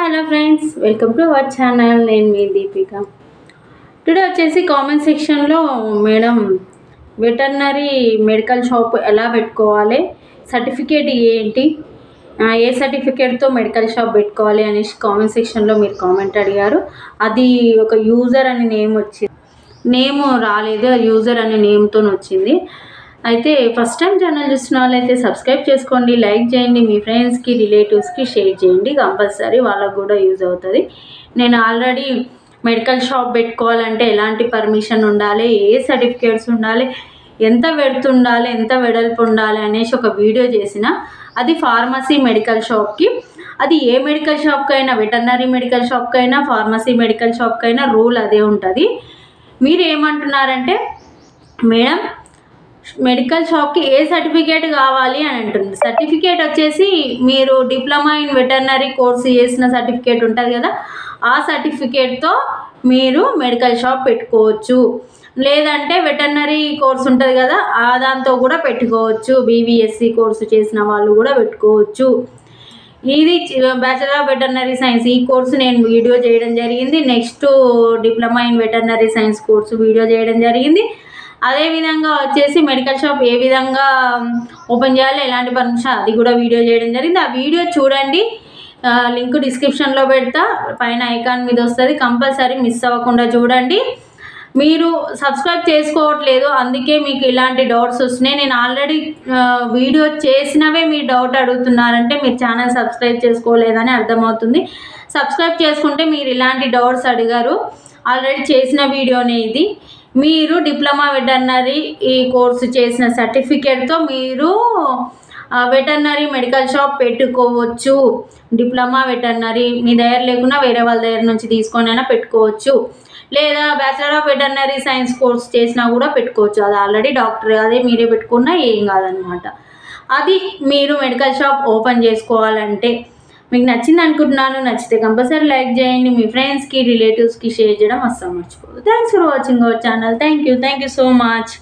Hello friends, welcome to our channel. నేను మీ Deepika. Today వచ్చేసి comment సెక్షన్లో మేడం వెటర్నరీ మెడికల్ షాప్ ఎలా పెట్టుకోవాలి, సర్టిఫికేట్ ఏంటి, ఏ సర్టిఫికేట్తో మెడికల్ షాప్ పెట్టుకోవాలి అనేసి కామెంట్ సెక్షన్లో మీరు కామెంట్ అడిగారు. అది ఒక యూజర్ అని నేమ్ వచ్చింది, నేమ్ రాలేదు, యూజర్ అనే నేమ్తో వచ్చింది. అయితే ఫస్ట్ టైం ఛానల్ చూస్తున్న వాళ్ళైతే సబ్స్క్రైబ్ చేసుకోండి, లైక్ చేయండి, మీ ఫ్రెండ్స్కి రిలేటివ్స్కి షేర్ చేయండి, కంపల్సరీ వాళ్ళకు కూడా యూజ్ అవుతుంది. నేను ఆల్రెడీ మెడికల్ షాప్ పెట్టుకోవాలంటే ఎలాంటి పర్మిషన్ ఉండాలి, ఏ సర్టిఫికేట్స్ ఉండాలి, ఎంత వెడల్పు ఉండాలి, ఎంత వెడల్పు ఉండాలి అనేసి ఒక వీడియో చేసిన. అది ఫార్మసీ మెడికల్ షాప్కి, అది ఏ మెడికల్ షాప్కైనా, వెటర్నరీ మెడికల్ షాప్కైనా, ఫార్మసీ మెడికల్ షాప్కైనా రూల్ అదే ఉంటుంది. మీరు ఏమంటున్నారంటే మేడం మెడికల్ షాప్కి ఏ సర్టిఫికేట్ కావాలి అని అంటుంది. సర్టిఫికేట్ వచ్చేసి మీరు డిప్లొమా ఇన్ వెటర్నరీ కోర్సు చేసిన సర్టిఫికేట్ ఉంటుంది కదా, ఆ సర్టిఫికేట్తో మీరు మెడికల్ షాప్ పెట్టుకోవచ్చు. లేదంటే వెటర్నరీ కోర్సు ఉంటుంది కదా, దాంతో కూడా పెట్టుకోవచ్చు. బీవీఎస్సీ కోర్సు చేసిన వాళ్ళు కూడా పెట్టుకోవచ్చు. ఇది బ్యాచిలర్ ఆఫ్ వెటర్నరీ సైన్స్, ఈ కోర్సు నేను వీడియో చేయడం జరిగింది. Next diploma in veterinary science course video చేయడం జరిగింది. అదేవిధంగా వచ్చేసి మెడికల్ షాప్ ఏ విధంగా ఓపెన్ చేయాలి, ఎలాంటి పర్మిషన్, అది కూడా వీడియో చేయడం జరిగింది. ఆ వీడియో చూడండి, లింక్ డిస్క్రిప్షన్లో పెడతా, పైన ఐకాన్ మీద వస్తుంది, కంపల్సరీ మిస్ అవ్వకుండా చూడండి. మీరు సబ్స్క్రైబ్ చేసుకోవట్లేదు, అందుకే మీకు ఇలాంటి డౌట్స్ వస్తున్నాయి. నేను ఆల్రెడీ వీడియో చేసినవే మీరు డౌట్ అడుగుతున్నారంటే మీరు ఛానల్ సబ్స్క్రైబ్ చేసుకోలేదని అర్థమవుతుంది. సబ్స్క్రైబ్ చేసుకుంటే మీరు ఇలాంటి డౌట్స్ అడిగారు. ఆల్రెడీ చేసిన వీడియోనే ఇది. మీరు డిప్లొమా వెటర్నరీ ఈ కోర్సు చేసిన సర్టిఫికేట్తో మీరు వెటర్నరీ మెడికల్ షాప్ పెట్టుకోవచ్చు. డిప్లొమా వెటర్నరీ మీ దగ్గర లేకున్నా వేరే వాళ్ళ దగ్గర నుంచి తీసుకొని అయినా పెట్టుకోవచ్చు. లేదా bachelor of veterinary science course చేసినా కూడా పెట్టుకోవచ్చు. అది ఆల్రెడీ డాక్టర్, అదే మీరే పెట్టుకున్నా ఏం కాదనమాట. అది మీరు మెడికల్ షాప్ ఓపెన్ చేసుకోవాలంటే మీకు నచ్చింది అనుకుంటున్నాను. నచ్చితే కంపల్సరీ లైక్ చేయండి, మీ ఫ్రెండ్స్కి రిలేటివ్స్కి షేర్ చేయడం అస్సలు మర్చిపోదు. Thanks for watching our channel. Thank you so much.